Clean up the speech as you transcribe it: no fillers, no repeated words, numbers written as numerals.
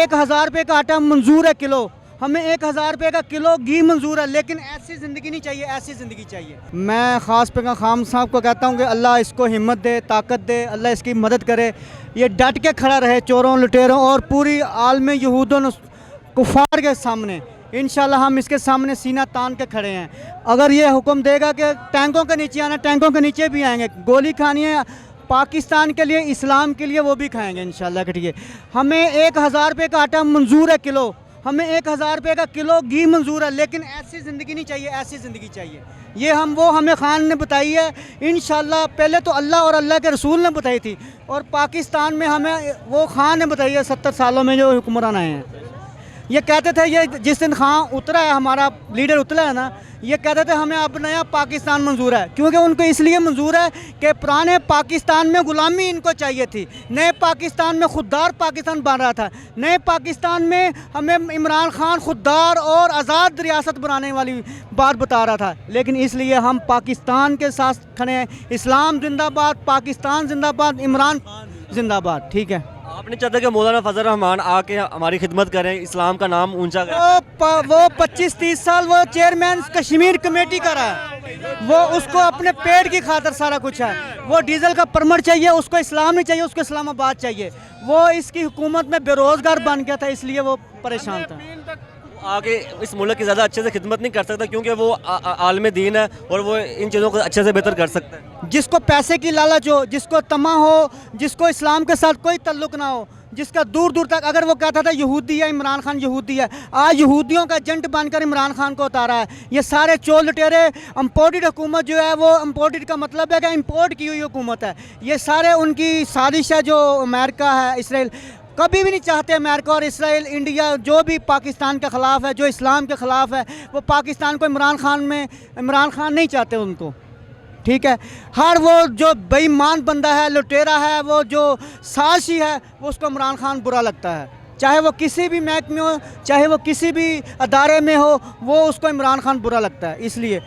1000 रुपये का आटा मंजूर है किलो, हमें 1000 रुपये का किलो घी मंजूर है, लेकिन ऐसी ज़िंदगी नहीं चाहिए, ऐसी ज़िंदगी चाहिए। मैं ख़ास पैगम खान साहब को कहता हूँ कि अल्लाह इसको हिम्मत दे, ताकत दे, अल्लाह इसकी मदद करे, ये डट के खड़ा रहे चोरों लुटेरों और पूरी आलम यहूदों कुफार के सामने। इंशाल्लाह हम इसके सामने सीना तान के खड़े हैं। अगर ये हुक्म देगा कि टैंकों के नीचे आना, टैंकों के नीचे भी आएंगे, गोली खानी है पाकिस्तान के लिए, इस्लाम के लिए, वो भी खाएंगे इंशाल्लाह के। ठीक है, हमें 1000 रुपये का आटा मंजूर है किलो, हमें 1000 रुपये का किलो घी मंजूर है, लेकिन ऐसी ज़िंदगी नहीं चाहिए, ऐसी ज़िंदगी चाहिए। ये हमें खान ने बताई है इंशाल्लाह। पहले तो अल्लाह और अल्लाह के रसूल ने बताई थी, और पाकिस्तान में हमें वो खान ने बताई है 70 सालों में जो हुक्मरान आए हैं। ये कहते थे, ये जिस दिन खान उतरा है, हमारा लीडर उतरा है ना, ये कहते थे हमें अब नया पाकिस्तान मंजूर है, क्योंकि उनको इसलिए मंजूर है कि पुराने पाकिस्तान में ग़ुलामी इनको चाहिए थी, नए पाकिस्तान में खुददार पाकिस्तान बन रहा था। नए पाकिस्तान में हमें इमरान खान खुददार और आज़ाद रियासत बनाने वाली बात बता रहा था, लेकिन इसलिए हम पाकिस्तान के साथ खड़े हैं। इस्लाम जिंदाबाद, पाकिस्तान जिंदाबाद, इमरान जिंदाबाद। ठीक है, आपने चाहता कि मौलाना फजल रहमान आके हमारी खिदमत करें, इस्लाम का नाम ऊंचा करें। वो 25-30 साल वो चेयरमैन कश्मीर कमेटी का रहा है, वो उसको अपने पेट की खातिर सारा कुछ है। वो डीजल का परमिट चाहिए, उसको इस्लाम नहीं चाहिए, उसको इस्लामाबाद चाहिए। वो इसकी हुकूमत में बेरोज़गार बन गया था, इसलिए वो परेशान था। आगे इस मुल्क की ज़्यादा अच्छे से खिदमत नहीं कर सकता, क्योंकि वो आलम दीन है और वो इन चीज़ों को अच्छे से बेहतर कर सकता है। जिसको पैसे की लालच हो, जिसको तमा हो, जिसको इस्लाम के साथ कोई तल्लुक़ ना हो, जिसका दूर दूर तक, अगर वो कहता था यहूदी है, इमरान खान यहूदी है, आज यहूदियों का एजेंट बनकर इमरान खान को उतारा है। ये सारे चोर लुटेरे, इम्पोर्टेड हुकूमत जो है, वो इम्पोर्टेड का मतलब है कि इम्पोर्ट की हुई हुकूमत है। ये सारे उनकी साजिश है, जो अमेरिका है, इसराइल कभी भी नहीं चाहते। अमेरिका और इसराइल, इंडिया जो भी पाकिस्तान के ख़िलाफ़ है, जो इस्लाम के ख़िलाफ़ है, वो पाकिस्तान को इमरान खान नहीं चाहते उनको। ठीक है, हर वो जो बेईमान बंदा है, लुटेरा है, वो जो साजिशी है, वो उसको इमरान खान बुरा लगता है। चाहे वो किसी भी महकमे हो, चाहे वो किसी भी अदारे में हो, वो उसको इमरान खान बुरा लगता है। इसलिए